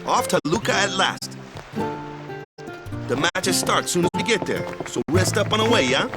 Off to Luca at last. The matches start soon as we get there, so rest up on the way, yeah?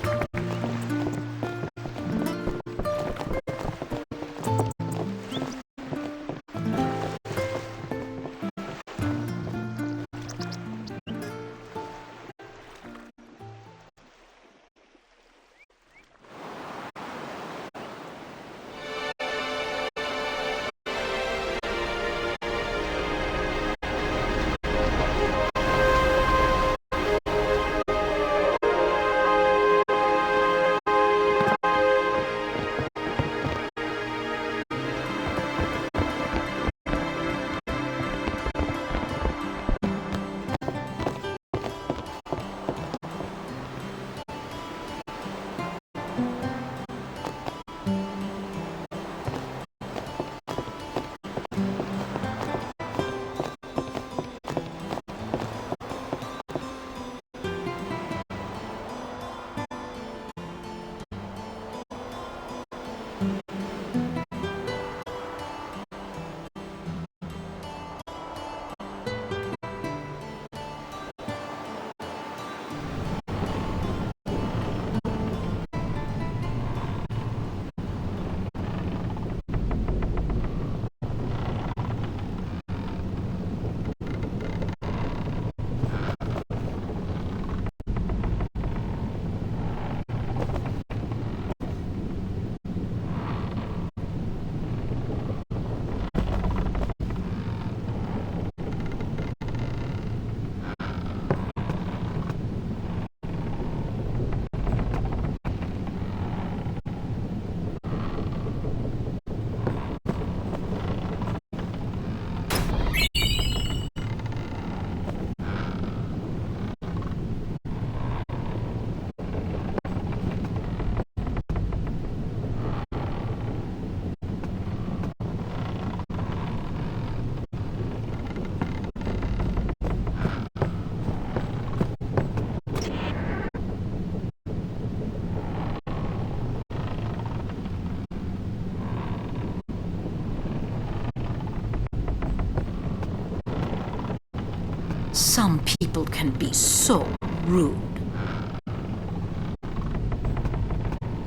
Some people can be so rude.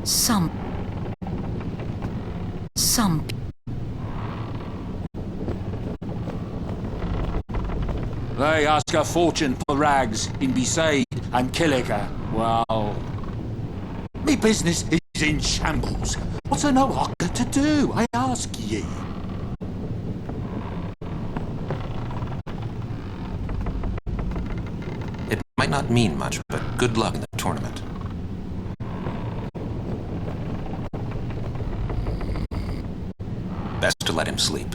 Some They ask a fortune for rags in Besaid and Killiger. Well, me business is in shambles. What's a no hawker to do, I ask ye? Might not mean much, but good luck in the tournament. Best to let him sleep.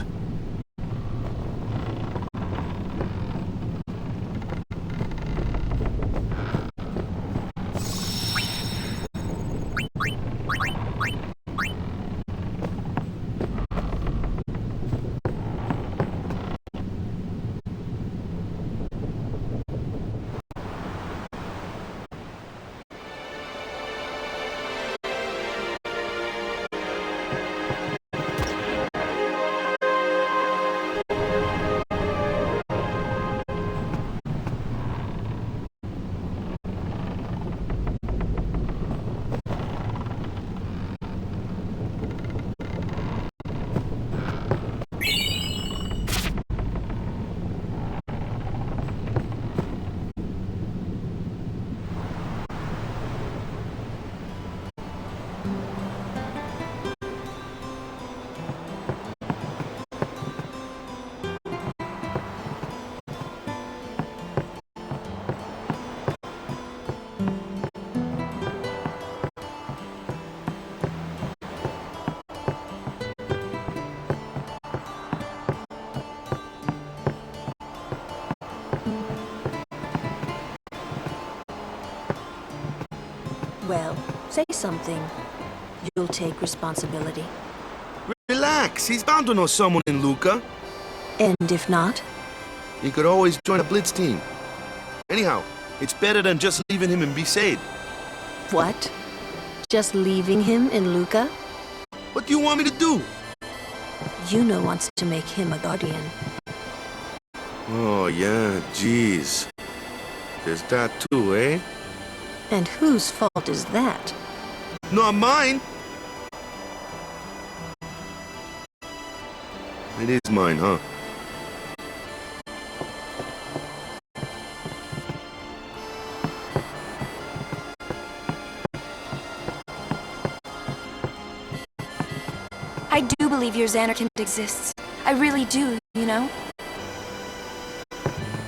Well, say something. You'll take responsibility. Relax, he's bound to know someone in Luca. And if not? He could always join a blitz team. Anyhow, it's better than just leaving him in Besaid. What? Just leaving him in Luca? What do you want me to do? Yuna wants to make him a guardian. Oh, yeah, jeez. There's that too, eh? And whose fault is that? Not mine. It is mine, huh? I do believe your Xanarkand exists. I really do, you know?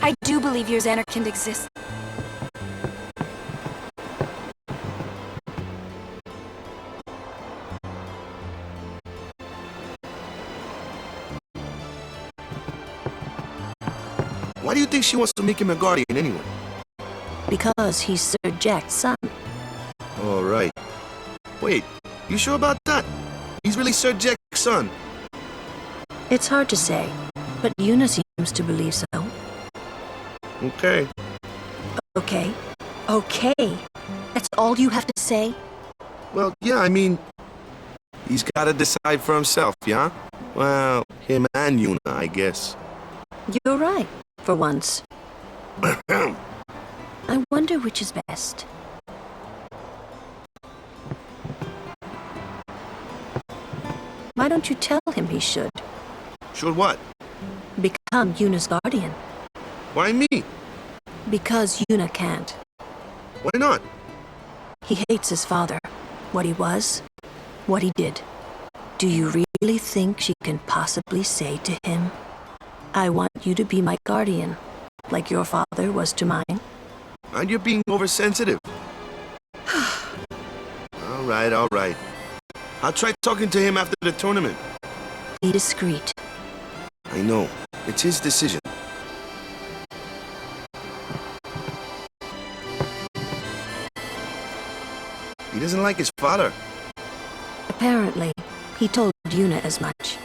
I do believe your Xanarkand exists. Why do you think she wants to make him a guardian anyway? Because he's Sir Jack's son. All right. Wait, you sure about that? He's really Sir Jack's son. It's hard to say, but Yuna seems to believe so. Okay. Okay. Okay. That's all you have to say? Well, yeah, I mean, he's gotta decide for himself, yeah? Well, him and Yuna, I guess. You're right, for once. I wonder which is best. Why don't you tell him he should? Should what? Become Yuna's guardian. Why me? Because Yuna can't. Why not? He hates his father. What he was, what he did. Do you really think she can possibly say to him, I want you to be my guardian, like your father was to mine? And you're being oversensitive. All right, all right. I'll try talking to him after the tournament. Be discreet. I know. It's his decision. He doesn't like his father. Apparently, he told Yuna as much.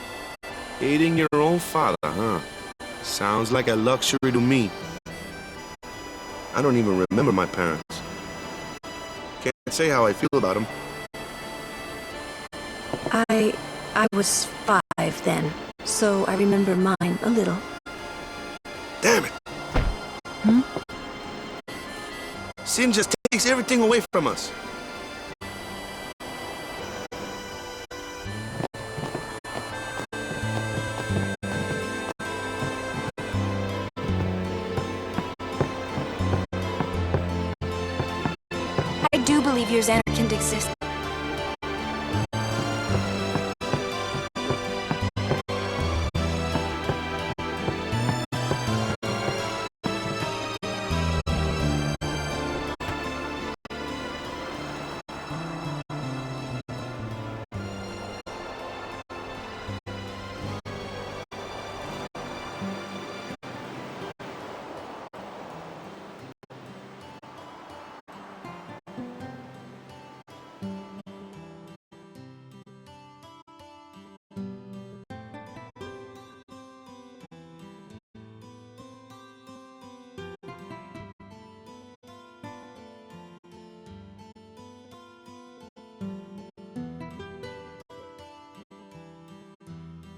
Hating your own father, huh? Sounds like a luxury to me. I don't even remember my parents. Can't say how I feel about them. I was 5 then, so I remember mine a little. Damn it! Hmm? Sin just takes everything away from us. I do believe your Xanarkand exists.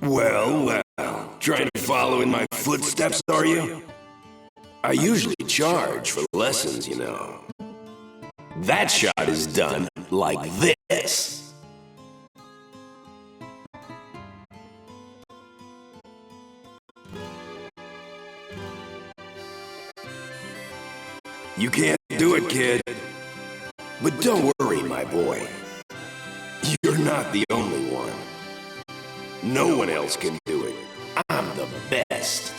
Well, trying to follow in my footsteps, are you? I usually charge for lessons, you know. That shot is done like this. You can't do it, kid. But don't worry, my boy. You're not the only one. No one else can do it. I'm the best.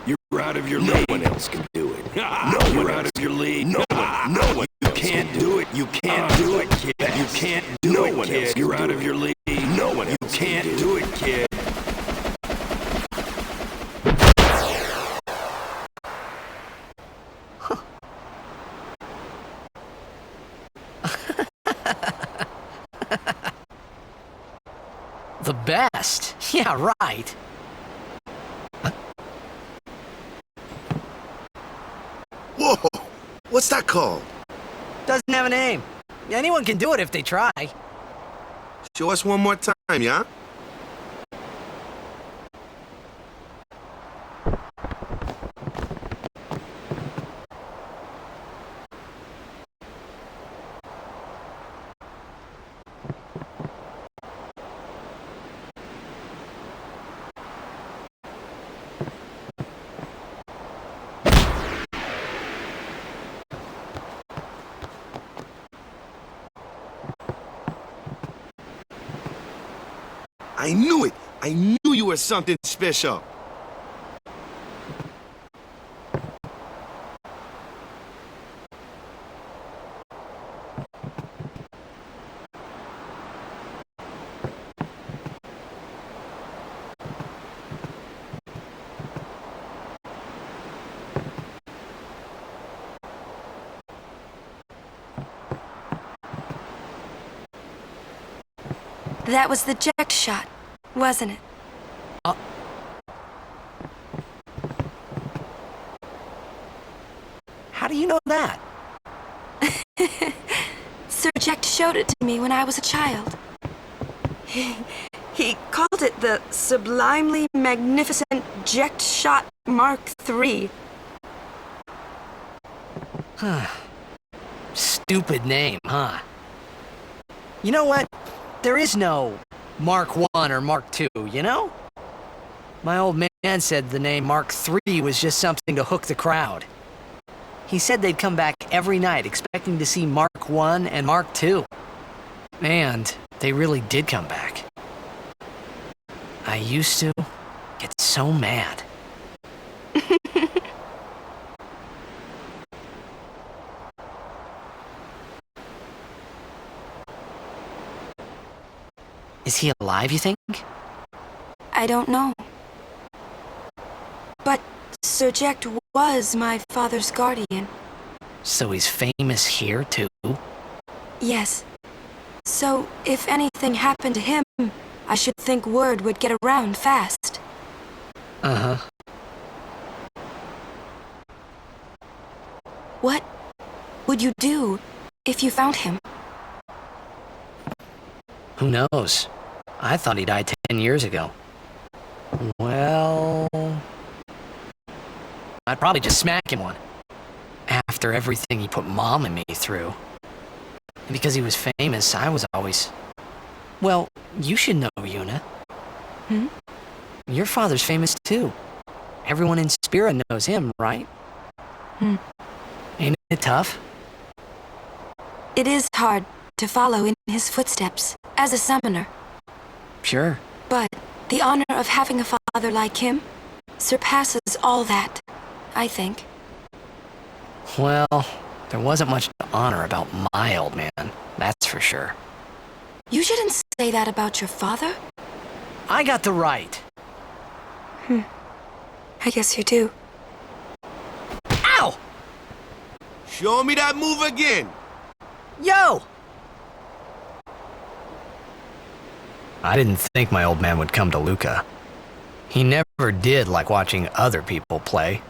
You're out of your league. No one else can do it. You're out of your league. No one. You can't do it. You can't do it, kid. You can't do it, kid. You're out of your league. No one. You can't do it, kid. The best? Yeah, right. Whoa! What's that called? Doesn't have a name. Anyone can do it if they try. Show us one more time, yeah? I knew it! I knew you were something special! That was the jet shot, wasn't it? How do you know that? Sir Jack showed it to me when I was a child. He called it the Sublimely Magnificent Jet Shot Mark III. Stupid name, huh? You know what? There is no Mark 1 or Mark 2, you know? My old man said the name Mark 3 was just something to hook the crowd. He said they'd come back every night expecting to see Mark 1 and Mark 2. And they really did come back. I used to get so mad. Is he alive, you think? I don't know. But Sir Jack was my father's guardian. So he's famous here, too? Yes. So if anything happened to him, I should think word would get around fast. Uh-huh. What would you do if you found him? Who knows? I thought he died 10 years ago. Well... I'd probably just smack him one. After everything he put Mom and me through. And because he was famous, I was always... Well, you should know, Yuna. Hmm? Your father's famous too. Everyone in Spira knows him, right? Hmm. Ain't it tough? It is hard to follow in his footsteps as a summoner. Sure. But the honor of having a father like him surpasses all that, I think. Well, there wasn't much to honor about my old man, that's for sure. You shouldn't say that about your father. I got the right. I guess you do. Ow! Show me that move again. Yo! I didn't think my old man would come to Luca. He never did like watching other people play.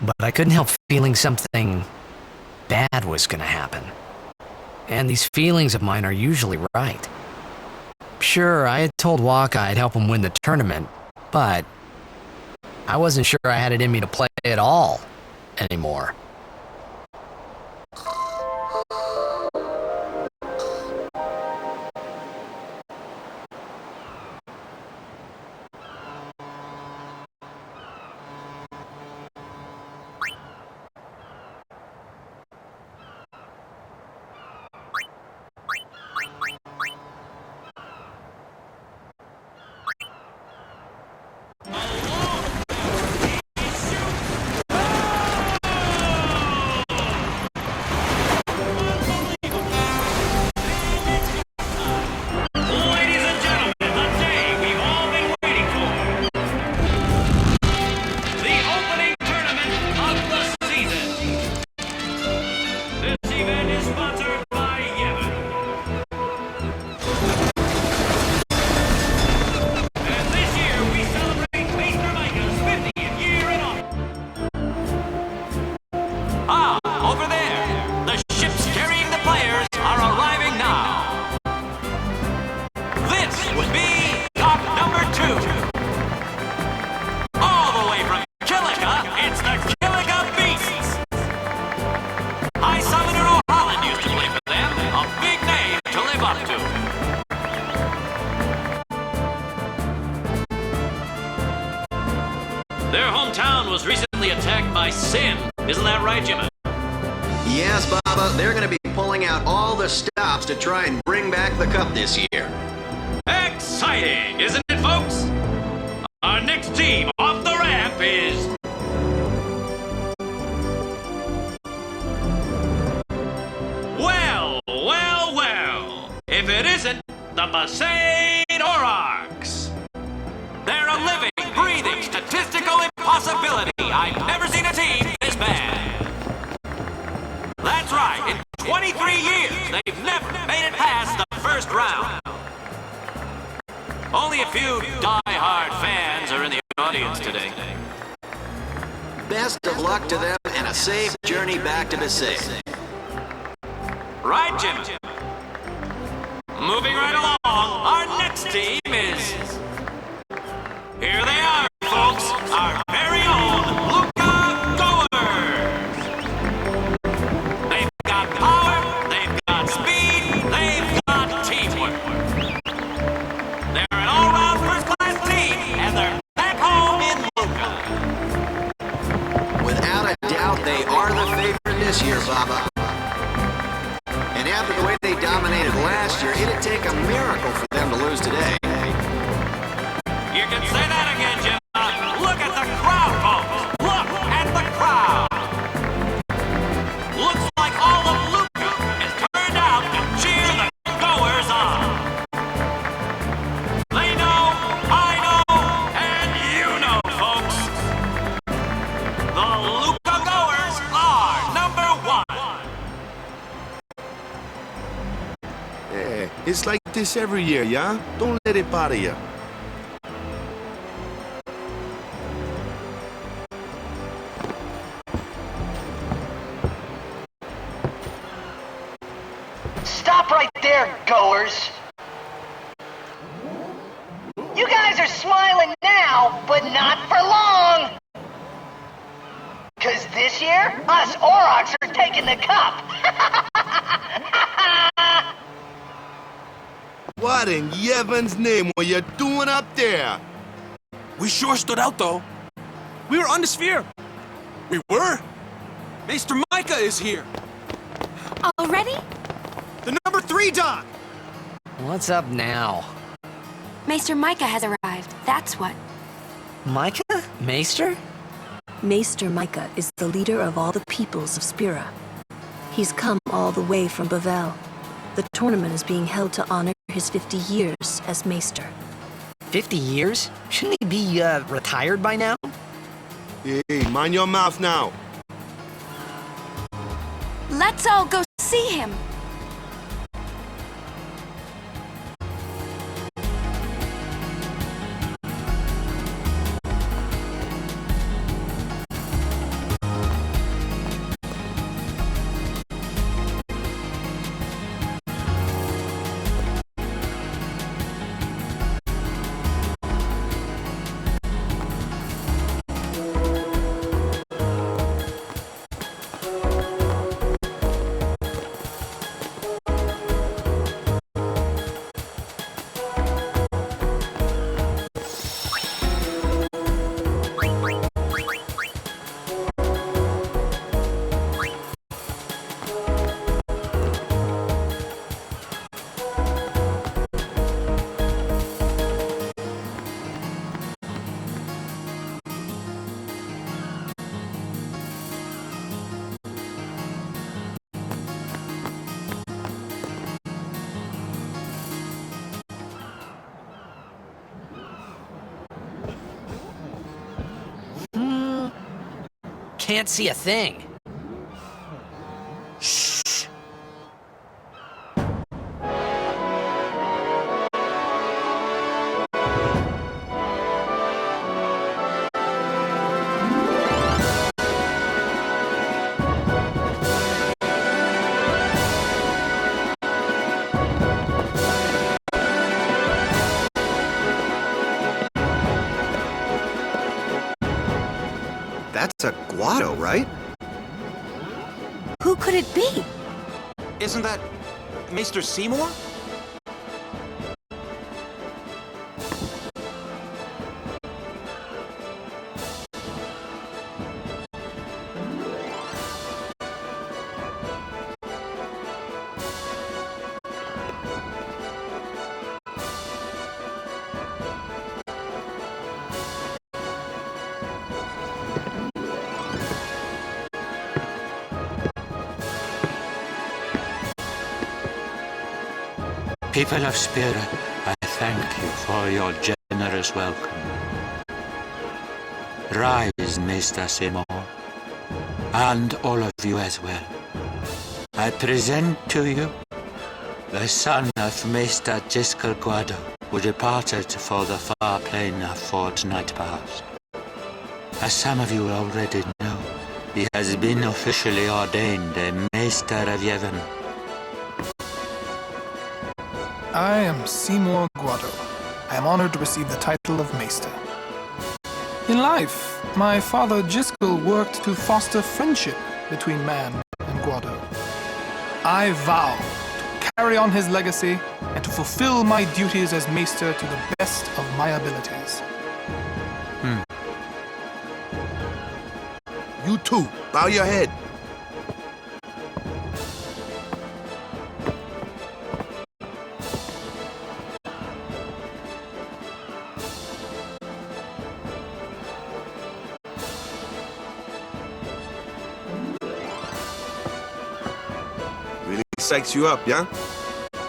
But I couldn't help feeling something bad was gonna happen. And these feelings of mine are usually right. Sure, I had told Waka I'd help him win the tournament, but I wasn't sure I had it in me to play at all anymore. Their hometown was recently attacked by Sin. Isn't that right, Jimmy? Yes, Baba. They're going to be pulling out all the stops to try and bring back the cup this year. Exciting, isn't it, folks? Our next team off the ramp is... Well. If it isn't the Masaid Aurochs. They're a living, breathing, statistical impossibility. I've never seen a team this bad. That's right, in 23 years, they've never made it past the first round. Only a few die-hard fans are in the audience today. Best of luck to them and a safe journey back to Besaid. Right, Jim? Moving right along, our next team is... Here they are, folks, our very own Luca Goers. They've got power, they've got speed, they've got teamwork. They're an all-round first-class team, and they're back home in Luca. Without a doubt, they are the favorite this year, Baba. And after the way they dominated last year, it'd take a miracle for them to lose today. You can say that again, Jim. Look at the crowd, folks. Look at the crowd. Looks like all of Luca has turned out to cheer the Goers on. They know, I know, and you know, folks. The Luca Goers are #1. Yeah, it's like this every year, yeah? Don't let it bother you. Stop right there, Goers! You guys are smiling now, but not for long! 'Cause this year, us Aurochs are taking the cup! What in Yevon's name were you doing up there? We sure stood out, though. We were on the sphere. We were? Maester Micah is here. Already? The number 3 Doc. What's up now? Maester Micah has arrived, that's what. Micah? Maester? Maester Micah is the leader of all the peoples of Spira. He's come all the way from Bavel. The tournament is being held to honor his 50 years as Maester. 50 years? Shouldn't he be, retired by now? Hey, mind your mouth now. Let's all go see him. Can't see a thing. That's a Guado, right? Who could it be? Isn't that Maester Seymour? People of Spira, I thank you for your generous welcome. Rise, Maester Seymour, and all of you as well. I present to you the son of Maester Jiskel Guado, who departed for the far plain a fortnight past. As some of you already know, he has been officially ordained a Maester of Yevon. I am Seymour Guado. I am honored to receive the title of Maester. In life, my father Jiskel worked to foster friendship between man and Guado. I vow to carry on his legacy and to fulfill my duties as Maester to the best of my abilities. You too, bow your head. Really psychs you up, yeah?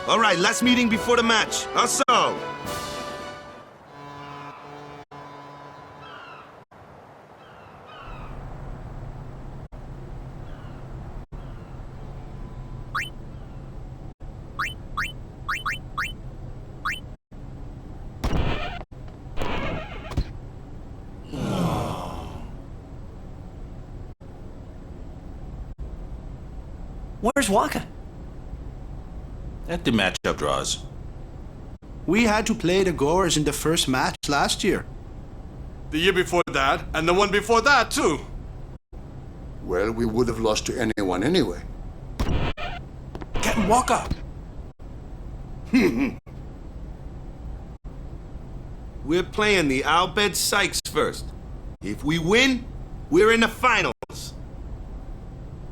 All right, last meeting before the match. Hustle! Where's Waka? At the matchup draws. We had to play the Goers in the first match last year. The year before that, and the one before that, too. Well, we would have lost to anyone anyway. Captain Walker! We're playing the Albed Sykes first. If we win, we're in the finals.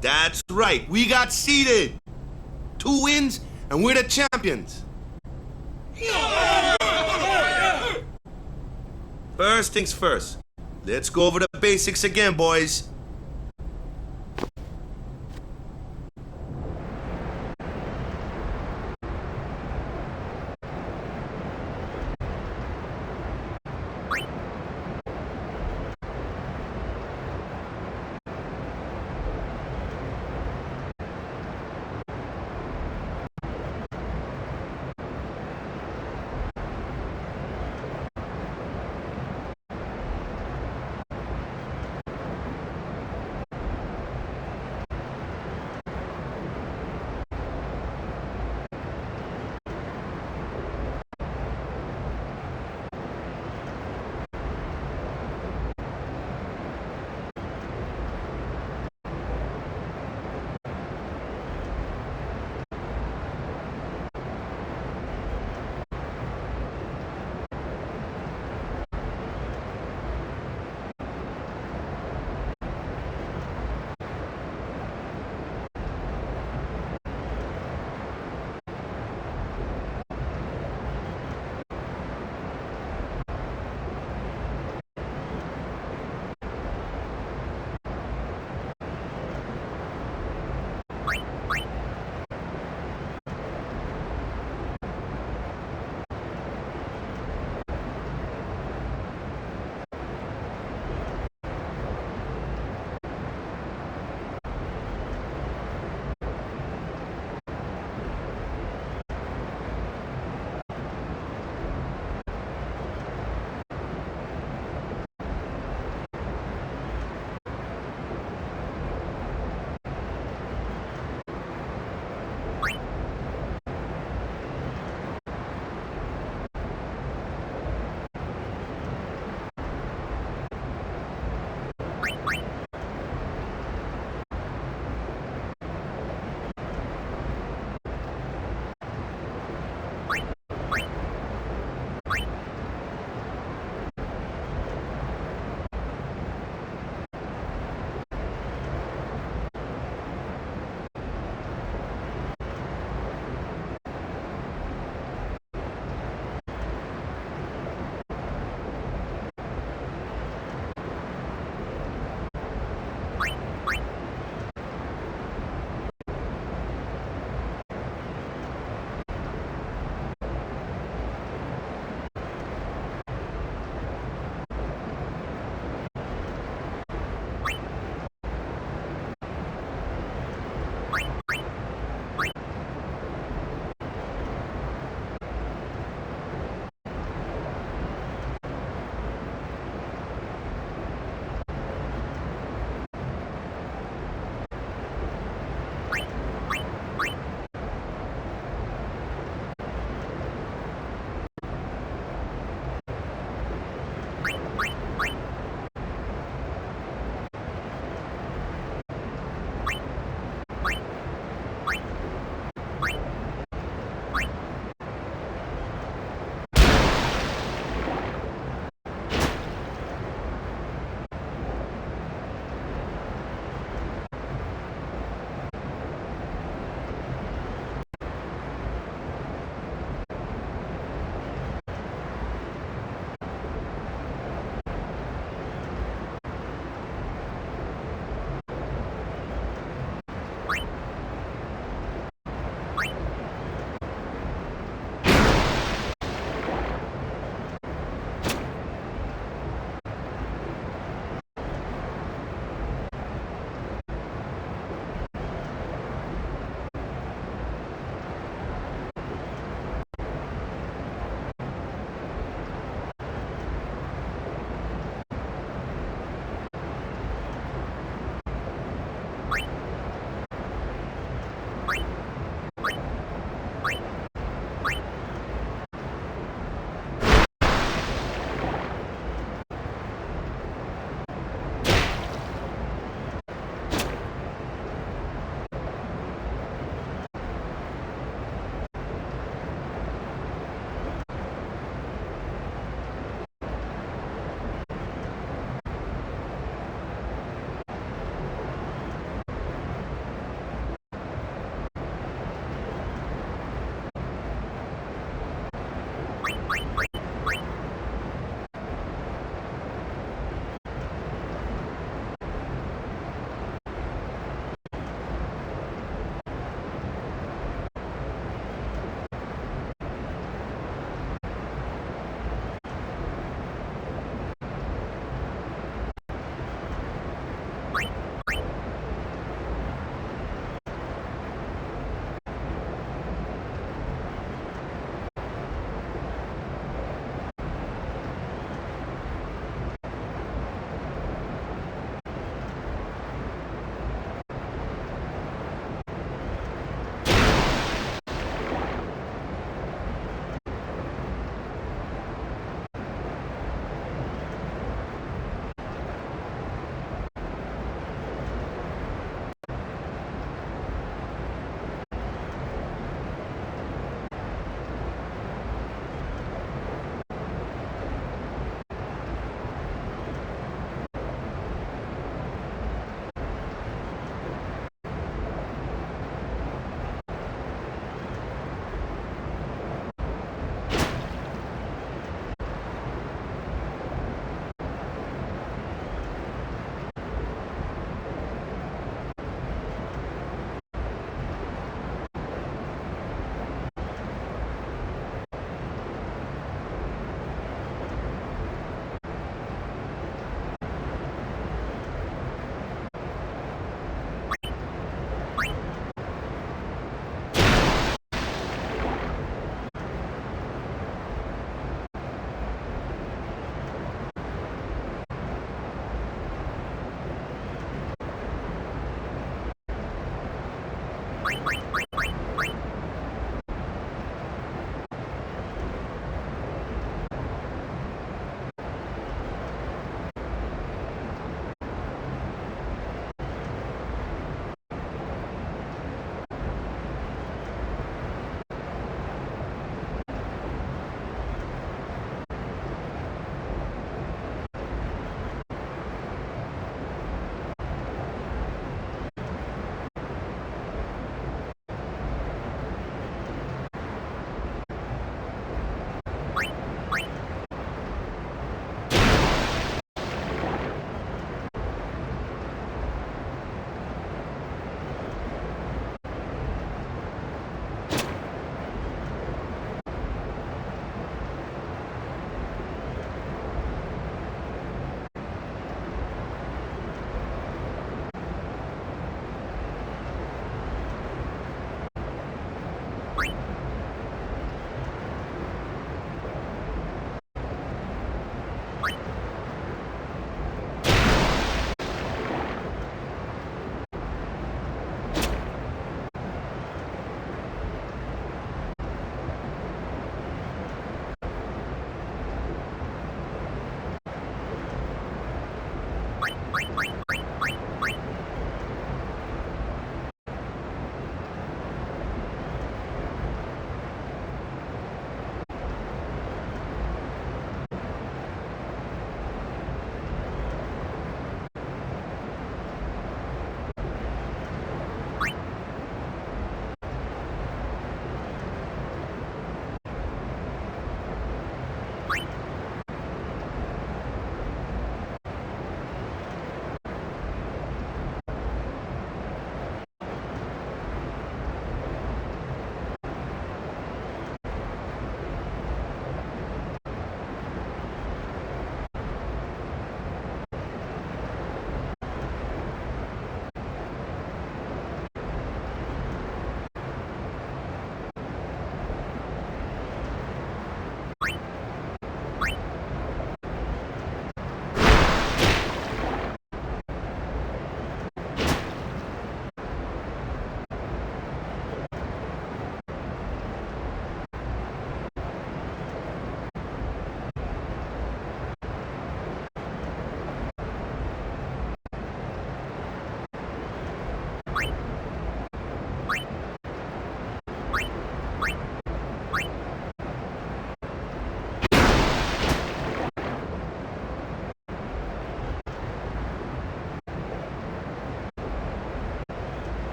That's right, we got seeded. 2 wins, and we're the champions. First things first. Let's go over the basics again, boys.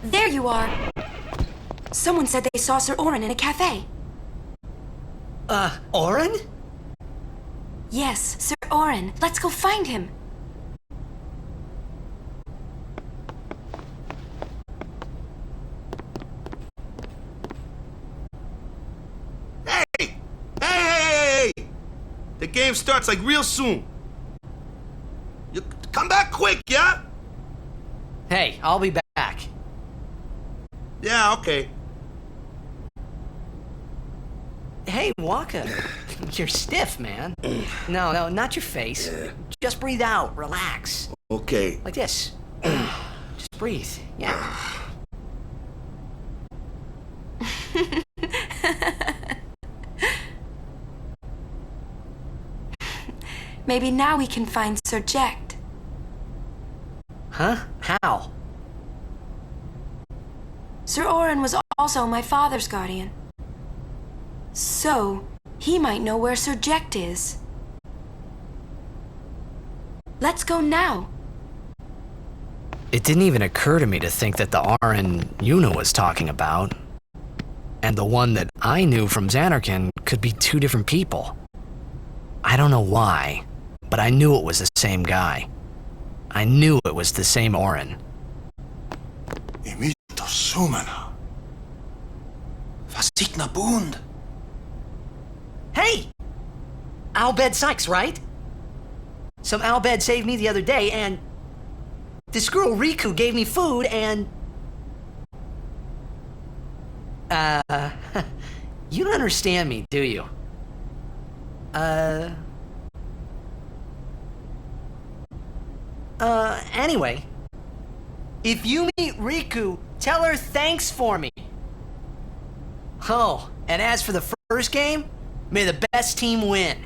There you are. Someone said they saw Sir Orin in a cafe. Orin? Yes, Sir Orin. Let's go find him. Hey! The game starts like real soon. You come back quick, yeah? Hey, I'll be back. Yeah, okay. Hey, Waka. You're stiff, man. No, not your face. Just breathe out. Relax. Okay. Like this. Just breathe. Yeah. Maybe now we can find Sir Jekt. Huh? How? Sir Orin was also my father's guardian. So, he might know where Sir Jekt is. Let's go now. It didn't even occur to me to think that the Orin Yuna was talking about, and the one that I knew from Xanarkand could be two different people. I don't know why, but I knew it was the same guy. I knew it was the same Orin. Imito sumana. Vasikna bund. Hey! Albed Sykes, right? Some Albed saved me the other day, and this girl Riku gave me food, and... you don't understand me, do you? Anyway, if you meet Riku, tell her thanks for me. Oh, and as for the first game, may the best team win.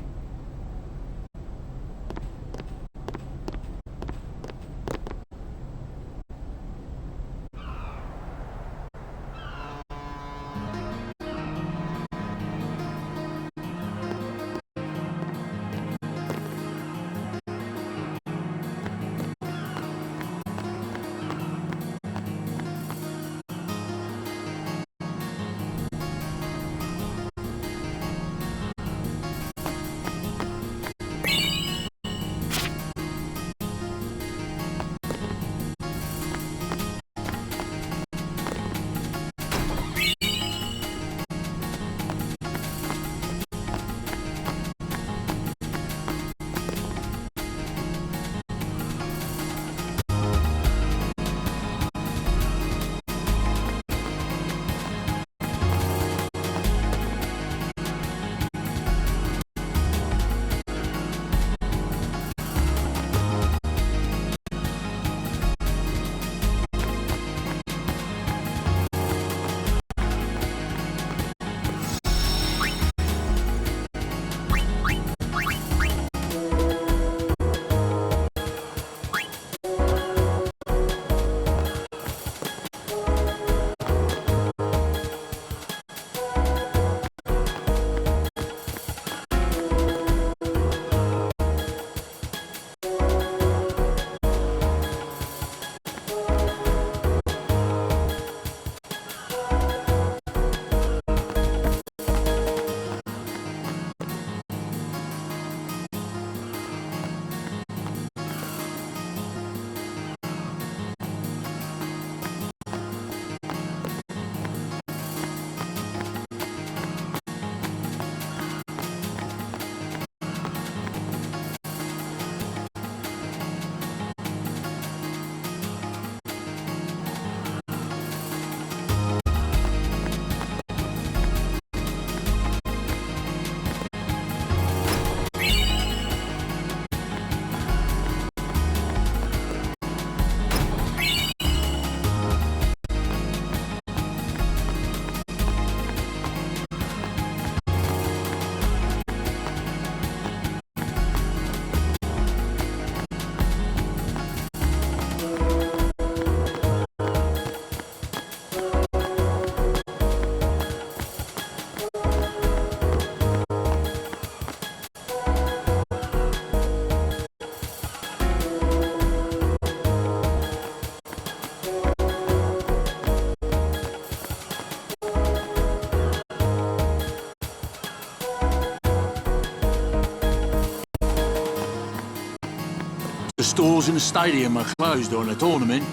stores in the stadium are closed during the tournament,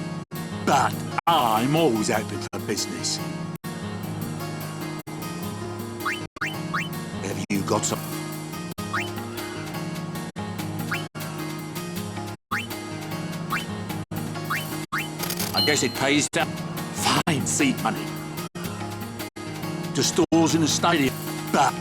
but I'm always open for business. Have you got some? I guess it pays to find seed money to stores in the stadium, but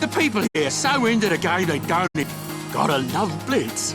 the people here are so into the game they don't even gotta love Blitz.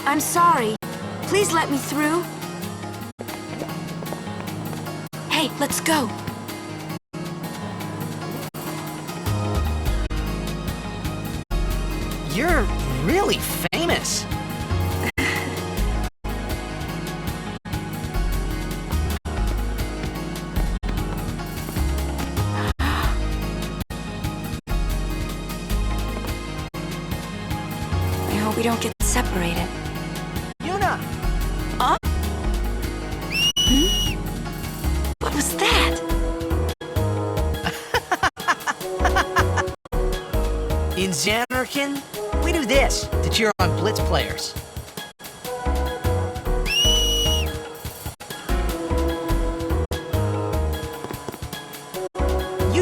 I'm sorry. Please let me through. Hey, let's go. You're really famous. I hope we don't get separated. Yuna! Huh? Hmm? What was that? In Xanarkin, we do this to cheer on Blitz players.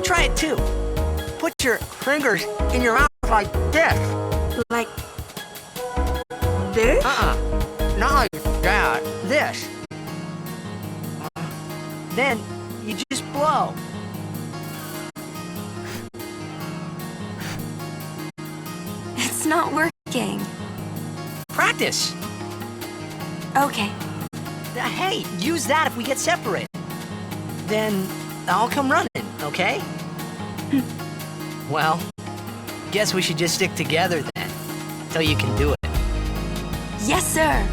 try it too. Put your fingers in your mouth like this. Like this? Not like that. This. Then you just blow. It's not working. Practice. Okay. Hey, use that if we get separated. Then I'll come running, okay? Well, guess we should just stick together then, till you can do it. Yes, sir.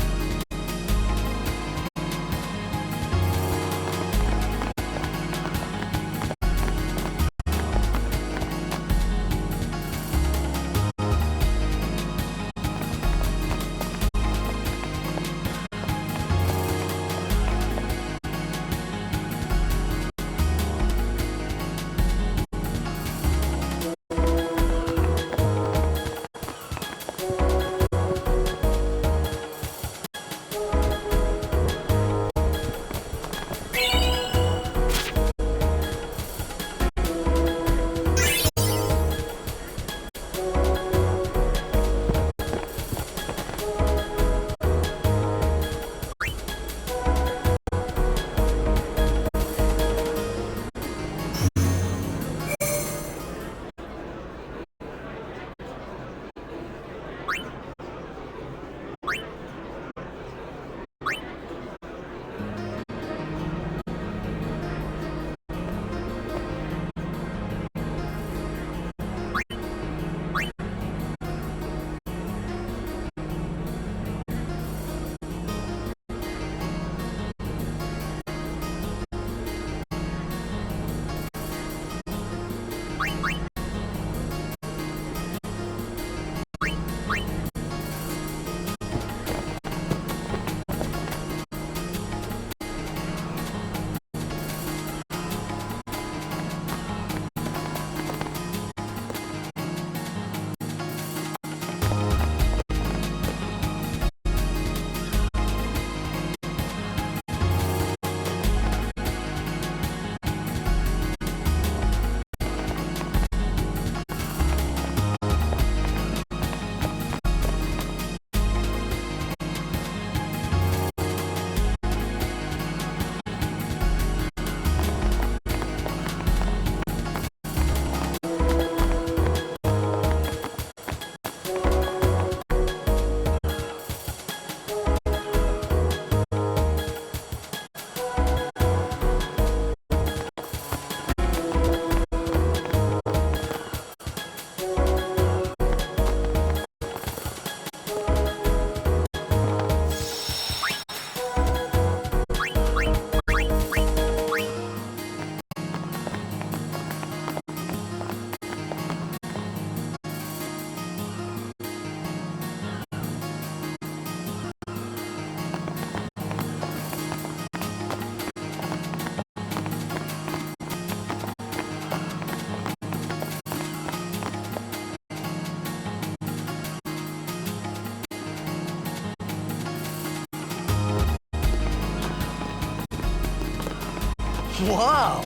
Whoa!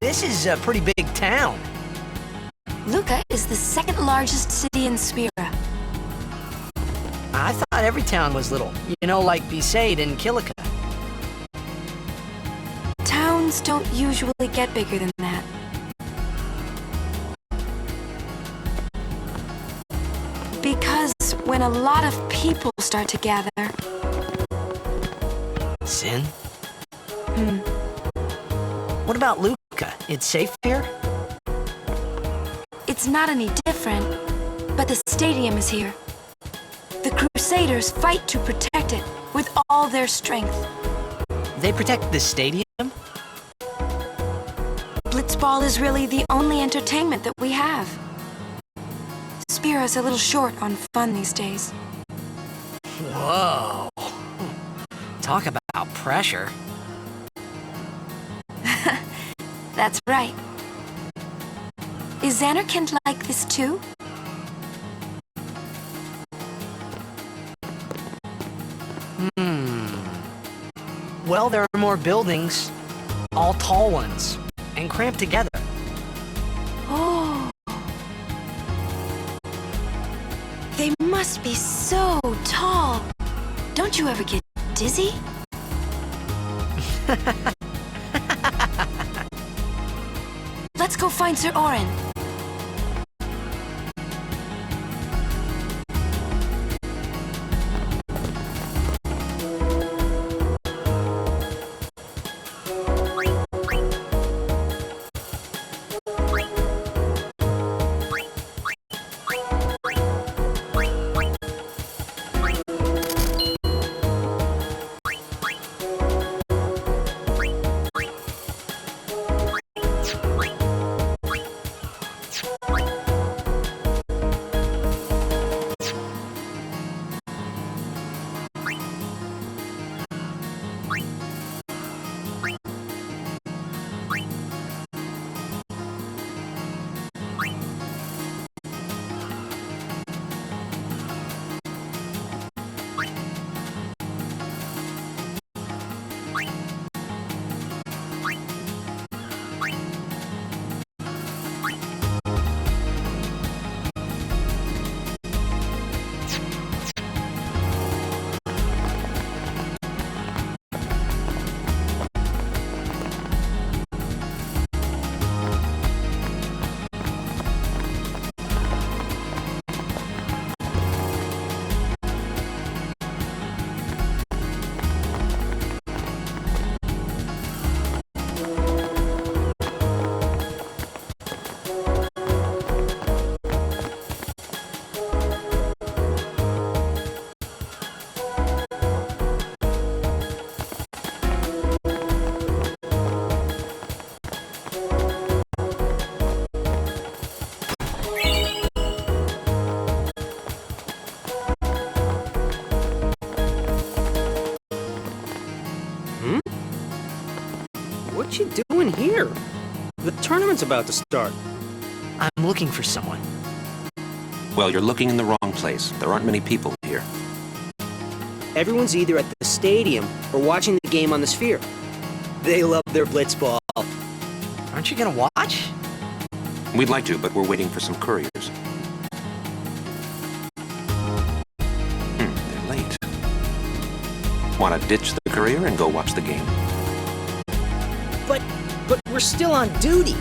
This is a pretty big town. Lucca is the second largest city in Spira. I thought every town was little. You know, like Besaid and Kilika. Towns don't usually get bigger than that. Because when a lot of people start to gather... Sin? What about Lucca? It's safe here? It's not any different, but the stadium is here. The Crusaders fight to protect it with all their strength. They protect the stadium? Blitzball is really the only entertainment that we have. Spira's a little short on fun these days. Whoa. Talk about pressure. That's right. Is Xanarkand like this too? Well, there are more buildings, all tall ones, and cramped together. must be so tall. Don't you ever get dizzy? Let's go find Sir Orin. What you doing here? The tournament's about to start. I'm looking for someone. Well, you're looking in the wrong place. There aren't many people here. Everyone's either at the stadium or watching the game on the Sphere. They love their blitzball. Aren't you gonna watch? We'd like to, but we're waiting for some couriers. They're late. Want to ditch the courier and go watch the game? But we're still on duty.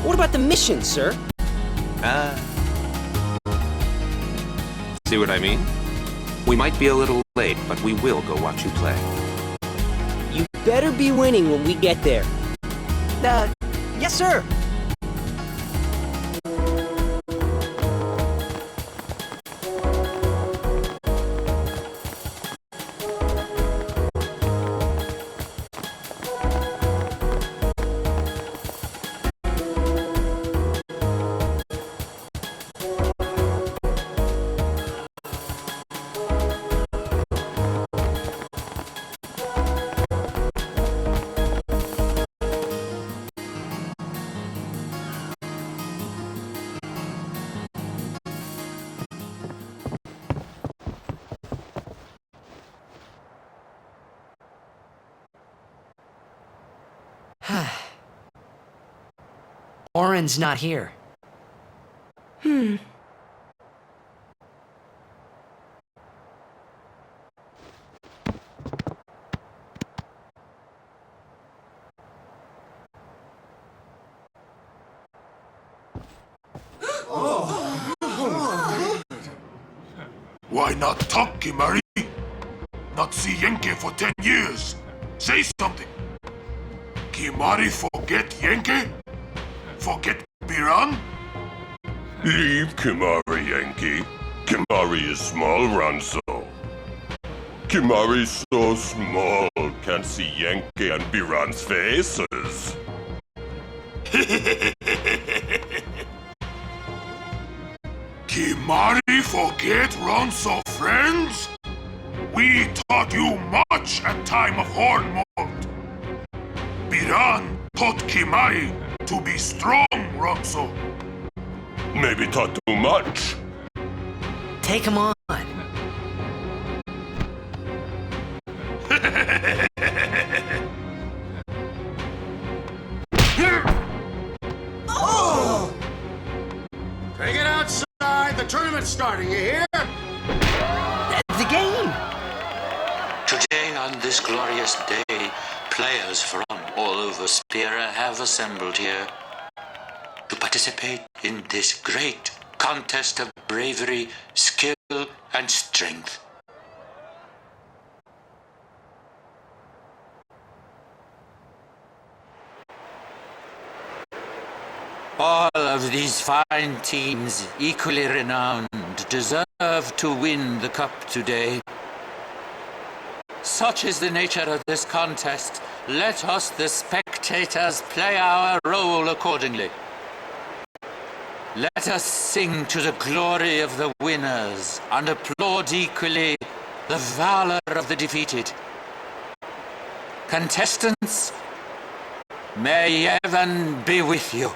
What about the mission, sir? See what I mean? We might be a little late, but we will go watch you play. You better be winning when we get there. Yes, sir. Orin's not here. Why not talk, Kimari? Not see Yankee for 10 years. Say something. Kimari forget Yankee? Forget Biran? Leave Kimari, Yankee. Kimari is small, Ranzo. Kimari's so small, can't see Yankee and Biran's faces. Kimari forget Ronso friends? We taught you much at time of Hornmold. Biran taught Kimari to be strong, Ronso. Maybe taught too much. Take him on. Take it outside. The tournament's starting, you hear? this glorious day, players from all over Spira have assembled here to participate in this great contest of bravery, skill, and strength. All of these fine teams, equally renowned, deserve to win the cup today. Such is the nature of this contest. Let us, the spectators, play our role accordingly. Let us sing to the glory of the winners and applaud equally the valor of the defeated. Contestants, may heaven be with you.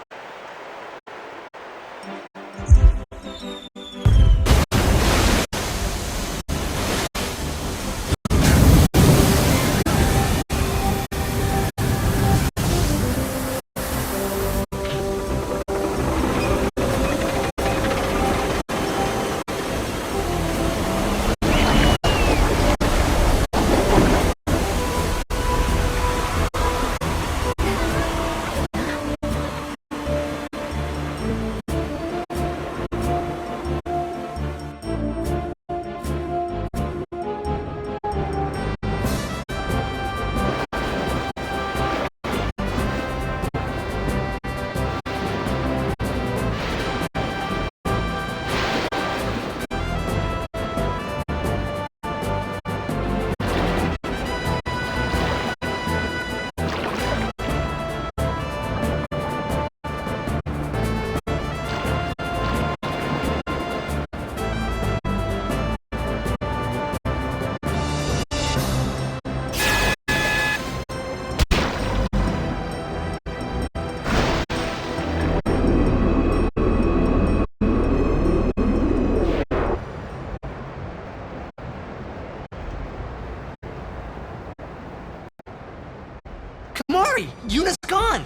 Kamari, Yuna's gone!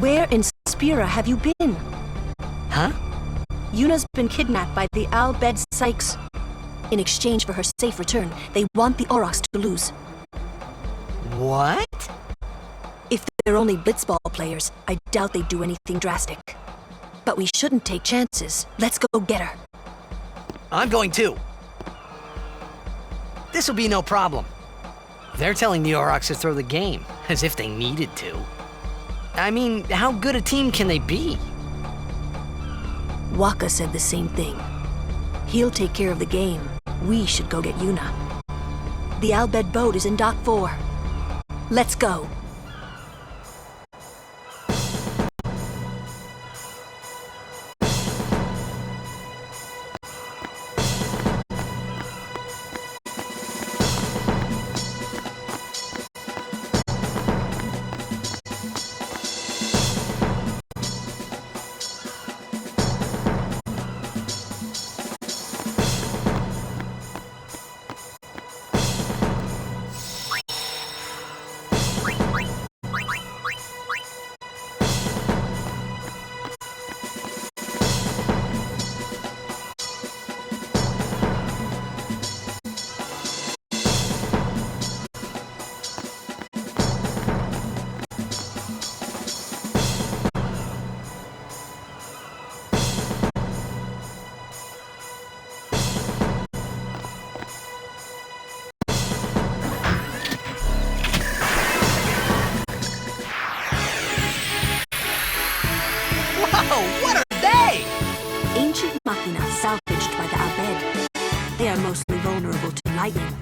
Where in Spira have you been? Huh? Yuna's been kidnapped by the Al Bhed Sykes. In exchange for her safe return, they want the Aurochs to lose. What? If they're only blitzball players, I doubt they'd do anything drastic. But we shouldn't take chances. Let's go get her. I'm going too. This'll be no problem. They're telling the Aurochs to throw the game, as if they needed to. I mean, how good a team can they be? Waka said the same thing. He'll take care of the game. We should go get Yuna. The Al Bhed boat is in Dock 4. Let's go. What are they? Ancient machina salvaged by the Al Bhed. They are mostly vulnerable to lightning.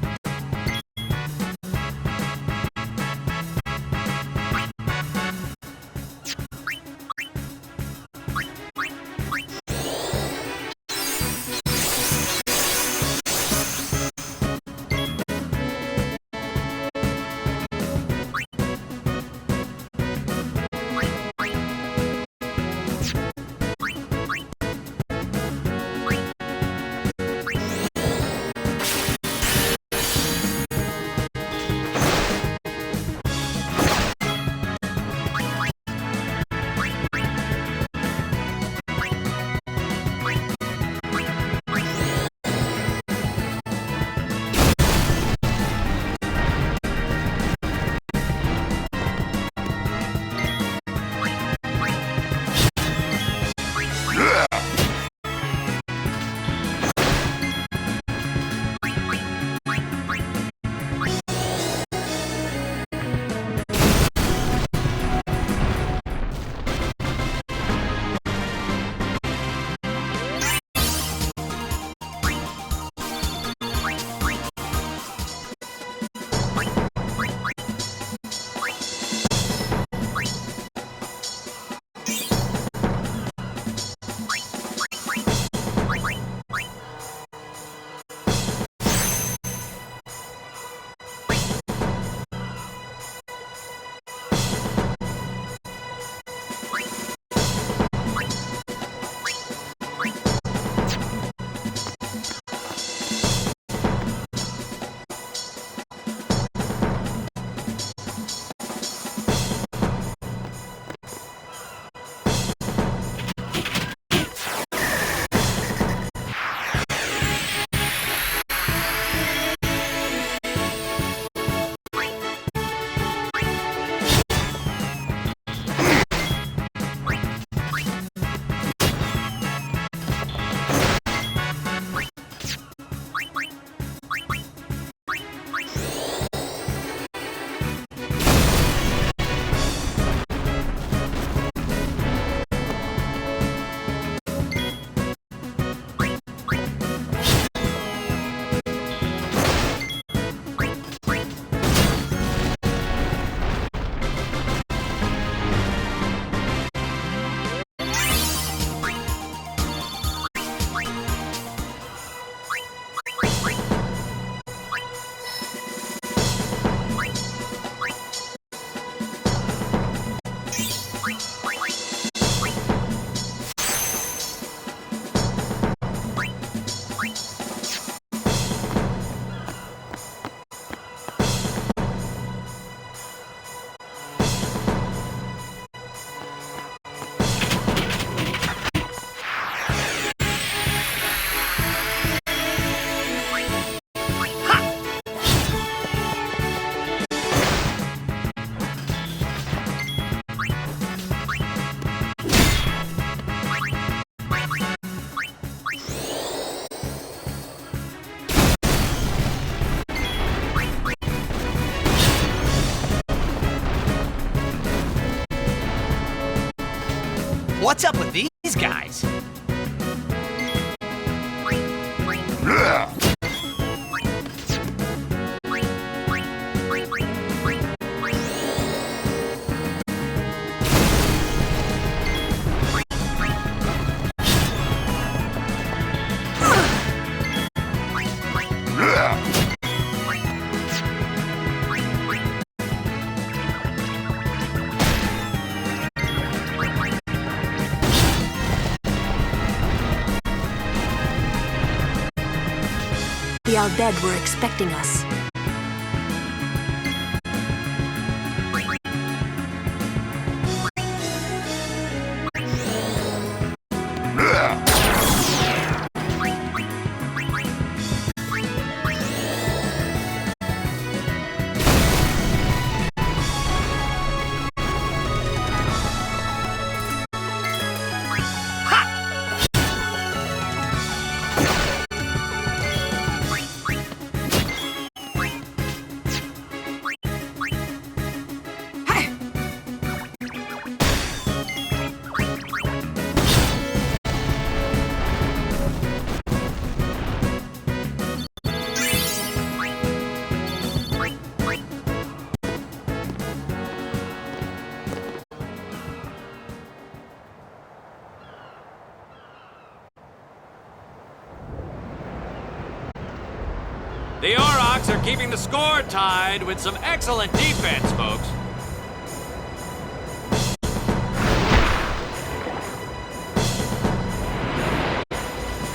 What's up with these guys? The Al-Bhed were expecting us. The Aurochs are keeping the score tied with some excellent defense, folks.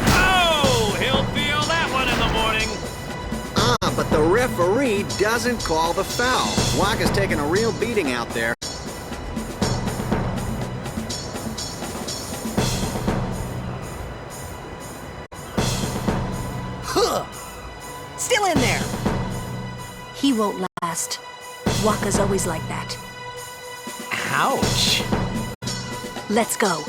Oh, he'll feel that one in the morning. But the referee doesn't call the foul. Waka's taking a real beating out there. Still in there! He won't last. Waka's always like that. Ouch. Let's go.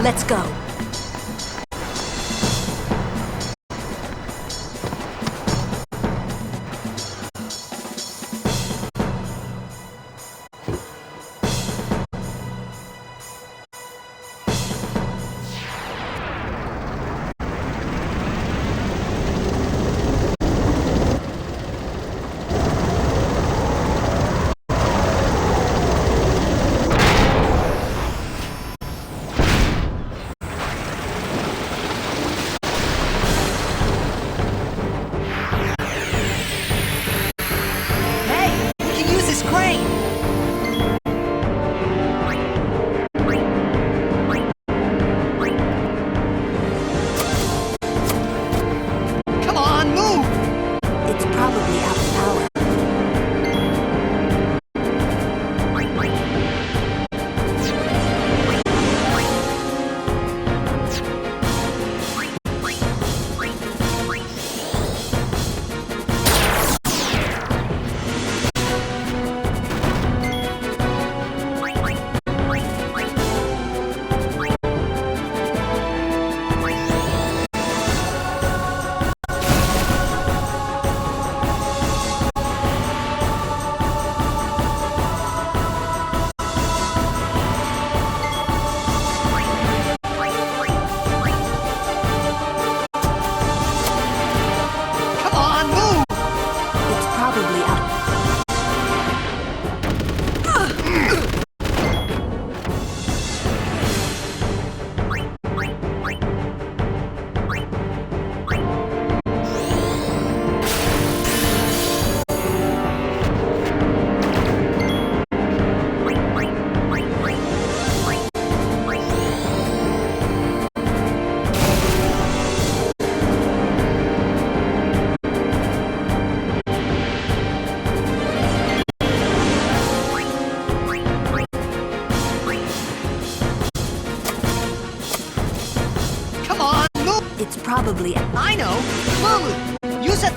Let's go. probably... I know! Lulu! Use that...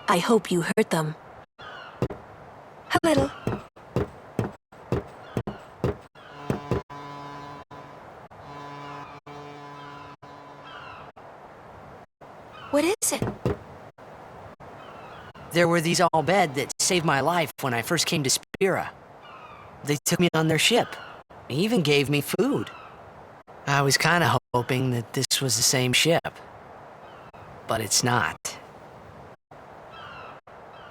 I hope you hurt them. A little. What is it? There were these Al Bhed that saved my life when I first came to Spira. They took me on their ship. They even gave me food. I was kind of hoping that this was the same ship. But it's not.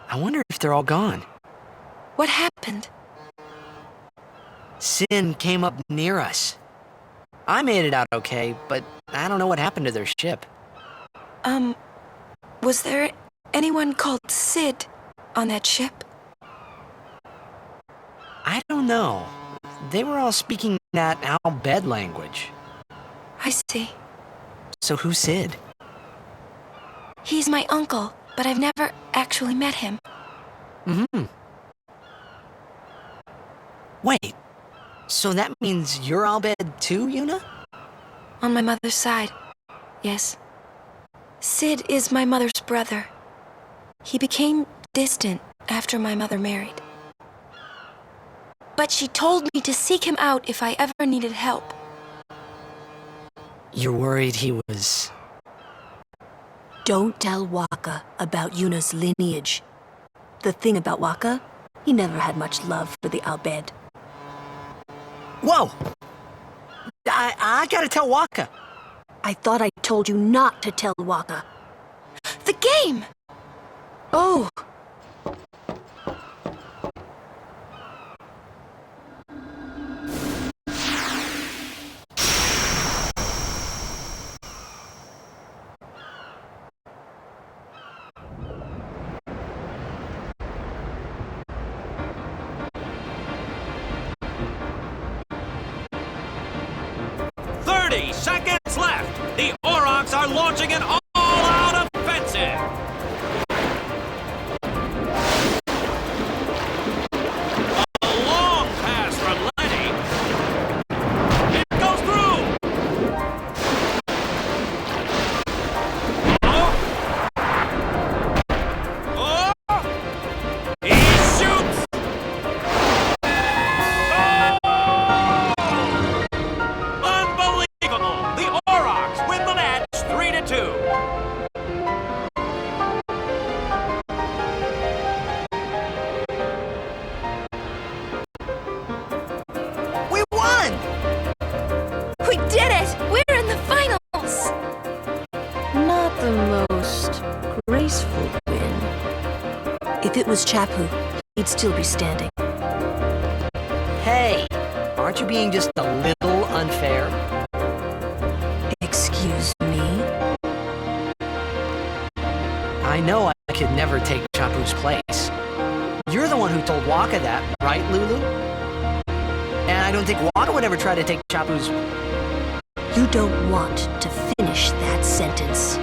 I wonder if they're all gone. What happened? Sin came up near us. I made it out okay, but I don't know what happened to their ship. Was there anyone called Sid on that ship? I don't know. They were all speaking that Al Bhed language. I see. So who's Sid? He's my uncle, but I've never actually met him. Wait, so that means you're Al Bhed too, Yuna? On my mother's side, yes. Sid is my mother's brother. He became distant after my mother married. But she told me to seek him out if I ever needed help. You're worried he was... Don't tell Waka about Yuna's lineage. The thing about Waka, he never had much love for the Al Bhed. Whoa! I gotta tell Waka. I thought I told you not to tell Waka. The game! Oh! Seconds left. The Aurochs are launching an all-out offensive. A long pass from Lenny. It goes through. Oh! He shoots. The Aurochs win the match 3-2. We won! We did it! We're in the finals! Not the most graceful win. If it was Chapu, he'd still be standing. Hey, aren't you being just a little unfair? Excuse me? I know I could never take Chapu's place. You're the one who told Waka that, right, Lulu? And I don't think Wada would ever try to take Chapu's... You don't want to finish that sentence.